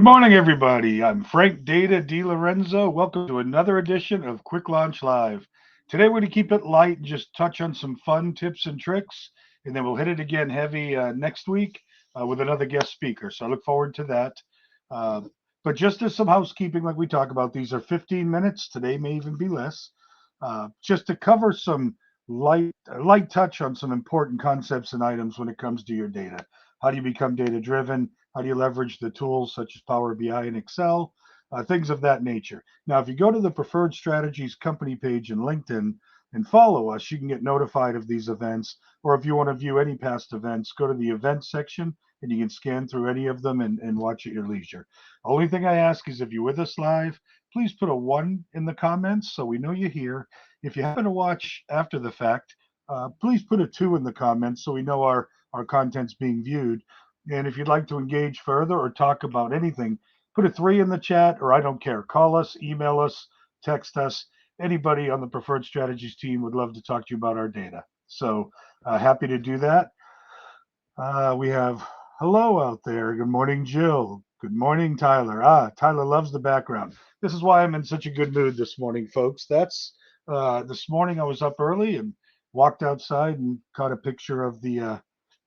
Good morning, everybody. I'm Frank Data Di Lorenzo. Welcome to another edition of QuickLaunch Live. Today, we're going to keep it light and just touch on some fun tips and tricks, and then we'll hit it again heavy next week with another guest speaker. So I look forward to that. Uh, but just as some housekeeping, like we talk about, these are 15 minutes. Today may even be less. Just to cover some light touch on some important concepts and items when it comes to your data. How do you become data driven? How do you leverage the tools such as Power BI and Excel? Things of that nature. Now, if you go to the Preferred Strategies company page in LinkedIn and follow us, you can get notified of these events. Or if you want to view any past events, go to the events section and you can scan through any of them and watch at your leisure. Only thing I ask is if you're with us live, please put a 1 in the comments so we know you're here. If you happen to watch after the fact, please put a 2 in the comments so we know our content's being viewed. And if you'd like to engage further or talk about anything, put a 3 in the chat, or I don't care. Call us, email us, text us. Anybody on the Preferred Strategies team would love to talk to you about our data. So happy to do that. We have hello out there. Good morning, Jill. Good morning, Tyler. Tyler loves the background. This is why I'm in such a good mood this morning, folks. That's this morning I was up early and walked outside and caught a picture of the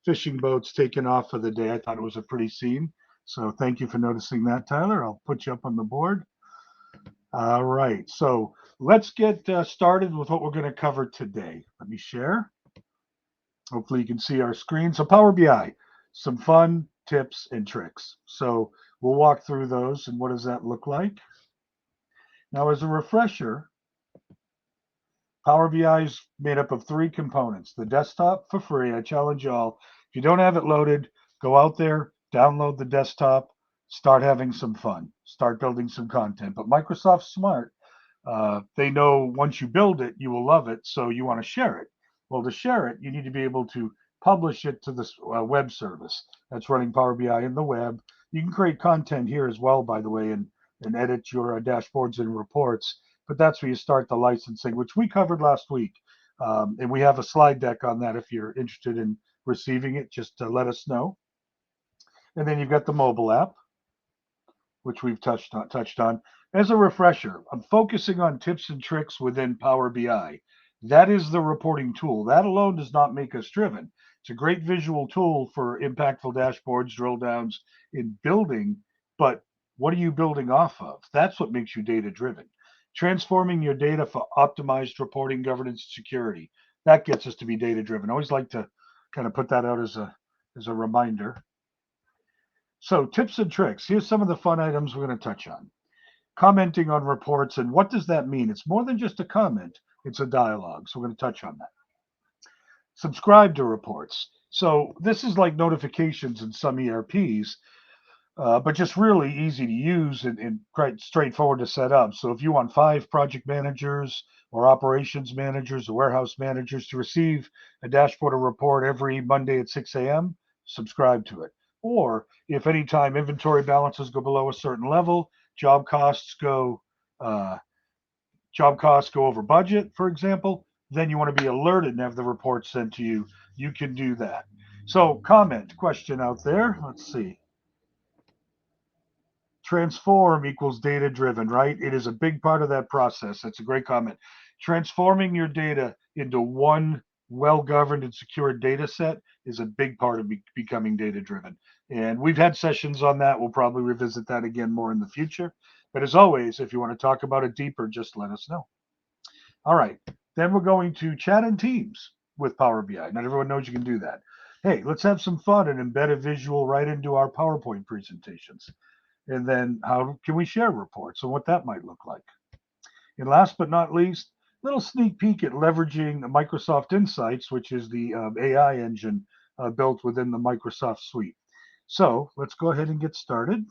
fishing boats taking off for the day. I thought it was a pretty scene. So thank you for noticing that, Tyler. I'll put you up on the board. All right. So let's get started with what we're going to cover today. Let me share. Hopefully you can see our screen. So Power BI, some fun tips and tricks. So we'll walk through those and what does that look like? Now, as a refresher, Power BI is made up of 3 components. The desktop for free. I challenge y'all. If you don't have it loaded, go out there, download the desktop, start having some fun, start building some content. But Microsoft's smart. They know once you build it, you will love it. So you want to share it. Well, to share it, you need to be able to publish it to this web service that's running Power BI in the web. You can create content here as well, by the way, and edit your dashboards and reports. But that's where you start the licensing, which we covered last week. And we have a slide deck on that if you're interested in receiving it, just to let us know. And then you've got the mobile app, which we've touched on. As a refresher, I'm focusing on tips and tricks within Power BI. That is the reporting tool. That alone does not make us driven. It's a great visual tool for impactful dashboards, drill downs in building, but what are you building off of? That's what makes you data driven. Transforming your data for optimized reporting, governance, security. That gets us to be data driven. I always like to kind of put that out as a reminder. So tips and tricks. Here's some of the fun items we're going to touch on. Commenting on reports, and what does that mean? It's more than just a comment. It's a dialogue. So we're going to touch on that. Subscribe to reports. So this is like notifications in some ERPs, but just really easy to use and quite straightforward to set up. So if you want 5 project managers or operations managers or warehouse managers to receive a dashboard or report every Monday at 6 a.m., subscribe to it. Or if anytime inventory balances go below a certain level, job costs go over budget, for example, then you want to be alerted and have the report sent to you. You can do that. So comment question out there. Let's see. Transform equals data driven, right? It is a big part of that process. That's a great comment. Transforming your data into one well-governed and secure data set is a big part of becoming data driven. And we've had sessions on that. We'll probably revisit that again more in the future. But as always, if you want to talk about it deeper, just let us know. All right. Then we're going to chat in Teams with Power BI. Not everyone knows you can do that. Hey, let's have some fun and embed a visual right into our PowerPoint presentations. And then how can we share reports and what that might look like? And last but not least, little sneak peek at leveraging Microsoft Insights, which is the AI engine built within the Microsoft suite. So let's go ahead and get started.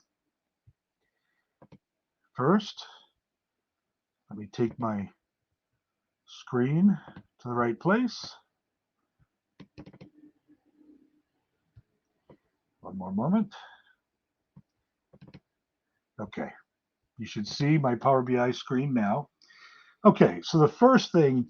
First, let me take my screen to the right place. One more moment. Okay, you should see my Power BI screen now. Okay, so the first thing,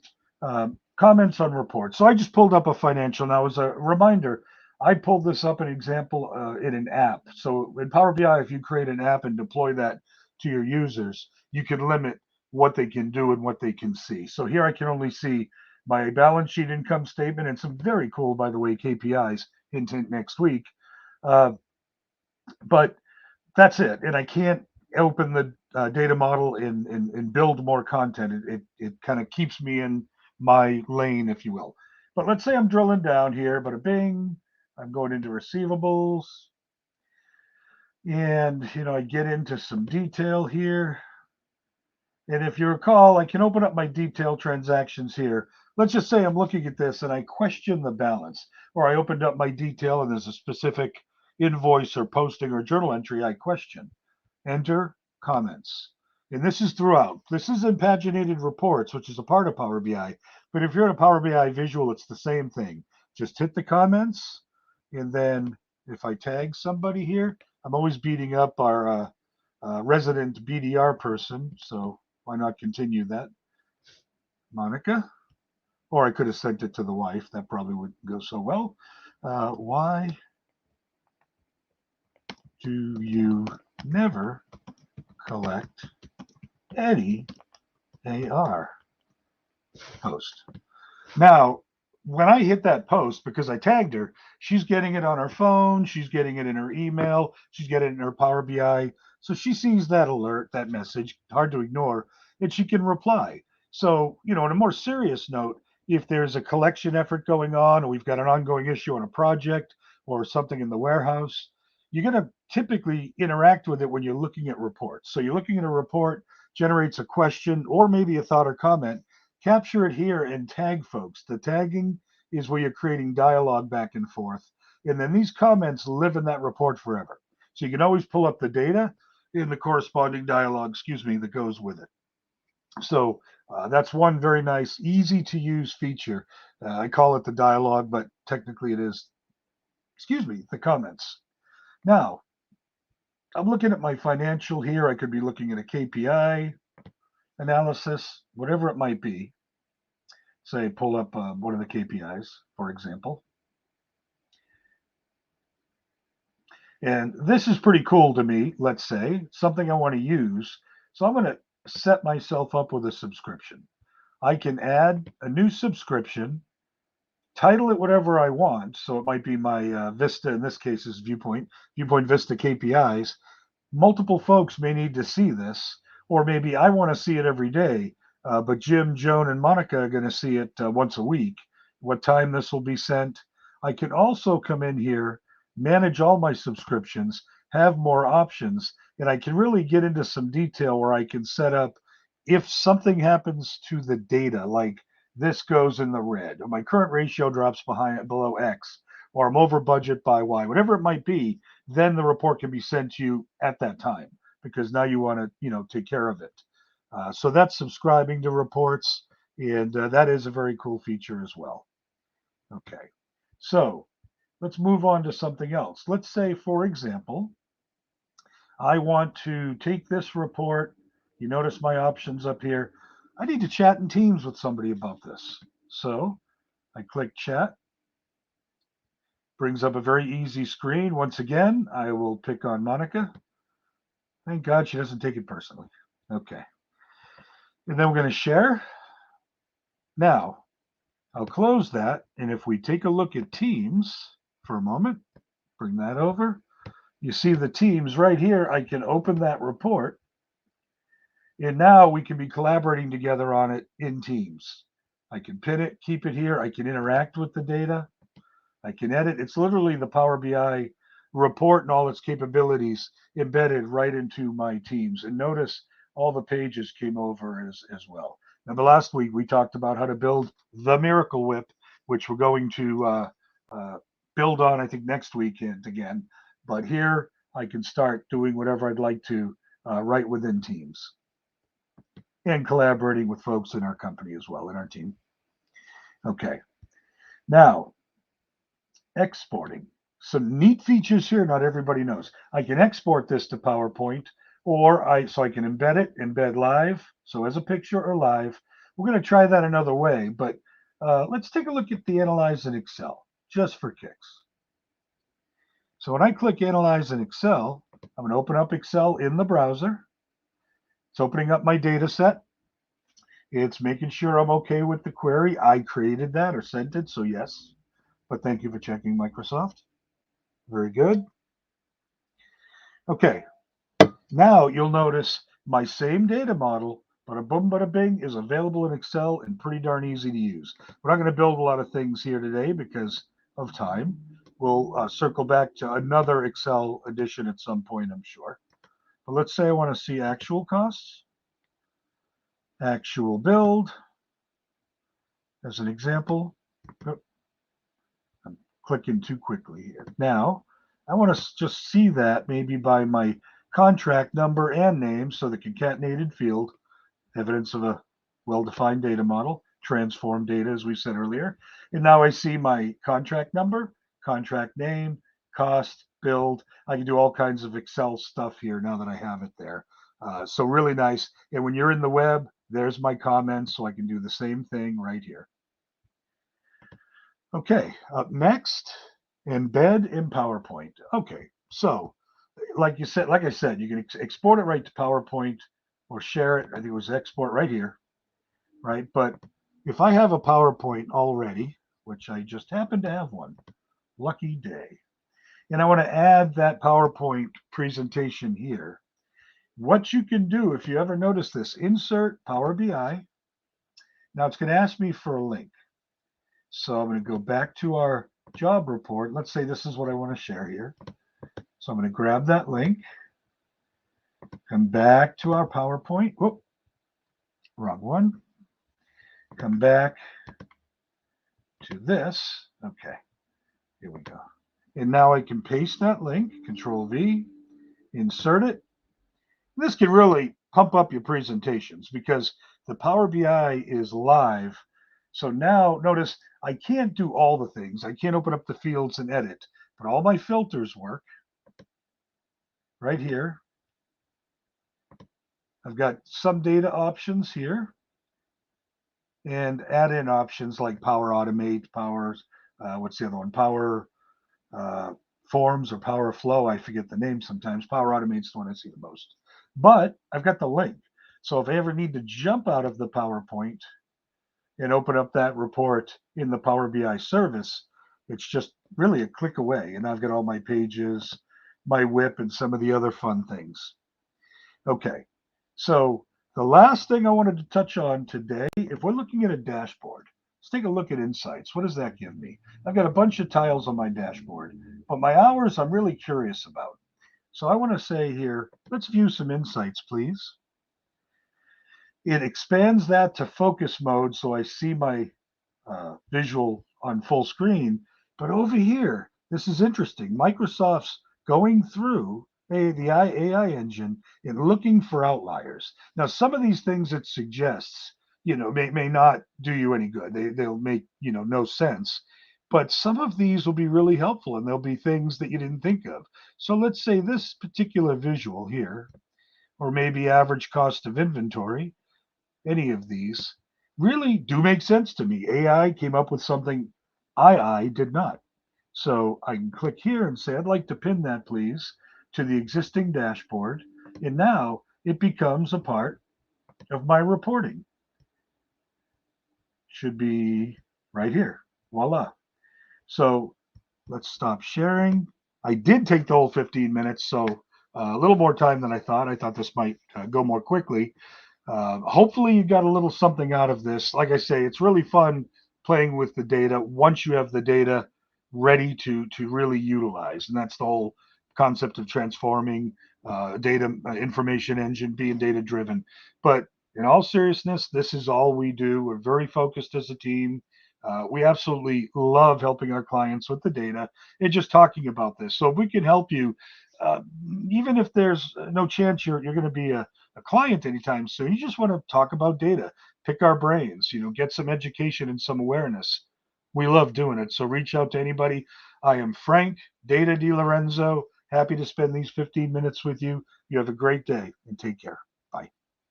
comments on reports. So I just pulled up a financial. Now, as a reminder, I pulled this up an example in an app. So in Power BI, if you create an app and deploy that to your users, you can limit what they can do and what they can see. So here I can only see my balance sheet, income statement, and some very cool, by the way, KPIs. Hint, hint, next week. Uh, but that's it. And I can't open the data model and build more content. It kind of keeps me in my lane, if you will. But let's say I'm drilling down here, but a bing, I'm going into receivables. And, I get into some detail here. And if you recall, I can open up my detailed transactions here. Let's just say I'm looking at this and I question the balance, or I opened up my detail and there's a specific invoice or posting or journal entry I question. Enter comments. And this is throughout. This is in paginated reports, which is a part of Power BI. But if you're in a Power BI visual, it's the same thing. Just hit the comments. And then if I tag somebody here, I'm always beating up our resident BDR person. So why not continue that? Monica. Or I could have sent it to the wife. That probably wouldn't go so well. Why do you never collect any AR post? Now, when I hit that post, because I tagged her, she's getting it on her phone, she's getting it in her email, she's getting it in her Power BI. So she sees that alert, that message, hard to ignore, and she can reply. So, on a more serious note, if there's a collection effort going on, or we've got an ongoing issue on a project or something in the warehouse, you're going to typically interact with it when you're looking at reports. So you're looking at a report, generates a question or maybe a thought or comment. Capture it here and tag folks. The tagging is where you're creating dialogue back and forth. And then these comments live in that report forever. So you can always pull up the data in the corresponding dialogue, that goes with it. So that's one very nice, easy to use feature. I call it the dialogue, but technically it is, the comments. Now, I'm looking at my financial here. I could be looking at a KPI analysis, whatever it might be. Say, pull up one of the KPIs, for example. And this is pretty cool to me, let's say, something I want to use. So I'm going to set myself up with a subscription. I can add a new subscription, title it whatever I want. So it might be my Vista, in this case is Viewpoint Vista KPIs. Multiple folks may need to see this, or maybe I want to see it every day, but Jim, Joan, and Monica are going to see it once a week. What time this will be sent. I can also come in here, manage all my subscriptions, have more options, and I can really get into some detail where I can set up if something happens to the data, like this goes in the red, or my current ratio drops below X, or I'm over budget by Y, whatever it might be, then the report can be sent to you at that time because now you want to, take care of it. So that's subscribing to reports, and that is a very cool feature as well. Okay, so let's move on to something else. Let's say, for example, I want to take this report. You notice my options up here. I need to chat in Teams with somebody about this. So I click chat. Brings up a very easy screen. Once again, I will pick on Monica. Thank God she doesn't take it personally. Okay. And then we're going to share. Now, I'll close that. And if we take a look at Teams for a moment, bring that over. You see the Teams right here. I can open that report. And now we can be collaborating together on it in Teams. I can pin it, keep it here. I can interact with the data. I can edit. It's literally the Power BI report and all its capabilities embedded right into my Teams. And notice all the pages came over as well. Now, the last week we talked about how to build the Miracle Whip, which we're going to build on, I think, next weekend again. But here I can start doing whatever I'd like to right within Teams and collaborating with folks in our company as well, in our team. Okay. Now, exporting. Some neat features here not everybody knows. I can export this to PowerPoint, or I can embed it, embed live, so as a picture or live. We're going to try that another way, but let's take a look at the Analyze in Excel, just for kicks. So when I click Analyze in Excel, I'm going to open up Excel in the browser. It's opening up my data set. It's making sure I'm okay with the query. I created that or sent it, so yes. But thank you for checking, Microsoft. Very good. Okay, now you'll notice my same data model, bada boom, bada bing, is available in Excel and pretty darn easy to use. We're not going to build a lot of things here today because of time. We'll circle back to another Excel edition at some point, I'm sure. But let's say I want to see actual costs, actual build, as an example. Oh, I'm clicking too quickly here. Now, I want to just see that maybe by my contract number and name, so the concatenated field, evidence of a well-defined data model, transform data, as we said earlier. And now I see my contract number, contract name, cost, build. I can do all kinds of Excel stuff here now that I have it there. So really nice. And when you're in the web, there's my comments, so I can do the same thing right here. Okay, up next, embed in PowerPoint. Okay, so like I said, you can export it right to PowerPoint or share it. I think it was export right here, right? But if I have a PowerPoint already, which I just happen to have one, lucky day, and I want to add that PowerPoint presentation here, what you can do, if you ever notice this, insert Power BI. Now it's going to ask me for a link. So I'm going to go back to our job report. Let's say this is what I want to share here. So I'm going to grab that link, come back to our PowerPoint. Whoop, wrong one. Come back to this. Okay, here we go. And now I can paste that link, Control V, insert it. This can really pump up your presentations because the Power BI is live. So now notice I can't do all the things. I can't open up the fields and edit, but all my filters work right here. I've got some data options here and add-in options like Power Automate, what's the other one? Power Forms or Power Flow. I forget the name sometimes. Power Automate's the one I see the most. But I've got the link. So if I ever need to jump out of the PowerPoint and open up that report in the Power BI service, it's just really a click away. And I've got all my pages, my whip, and some of the other fun things. Okay, so the last thing I wanted to touch on today, if we're looking at a dashboard, let's take a look at insights. What does that give me? I've got a bunch of tiles on my dashboard, but my hours I'm really curious about. So I want to say here, let's view some insights, please. It expands that to focus mode so I see my visual on full screen. But over here, this is interesting. Microsoft's going through the AI engine and looking for outliers. Now, some of these things it suggests, may not do you any good. They'll make, no sense. But some of these will be really helpful and there'll be things that you didn't think of. So let's say this particular visual here, or maybe average cost of inventory, any of these really do make sense to me. AI came up with something I did not. So I can click here and say, I'd like to pin that, please, to the existing dashboard. And now it becomes a part of my reporting. Should be right here. Voila. So let's stop sharing. I did take the whole 15 minutes, so a little more time than I thought. I thought this might go more quickly. Hopefully you got a little something out of this. Like I say, it's really fun playing with the data once you have the data ready to really utilize. And that's the whole concept of transforming data information engine, being data driven. But in all seriousness, this is all we do. We're very focused as a team. We absolutely love helping our clients with the data and just talking about this. So if we can help you, uh, even if there's no chance you're going to be a client anytime soon, you just want to talk about data, pick our brains, get some education and some awareness. We love doing it. So reach out to anybody. I am Frank, Data Di Lorenzo. Happy to spend these 15 minutes with you. You have a great day and take care.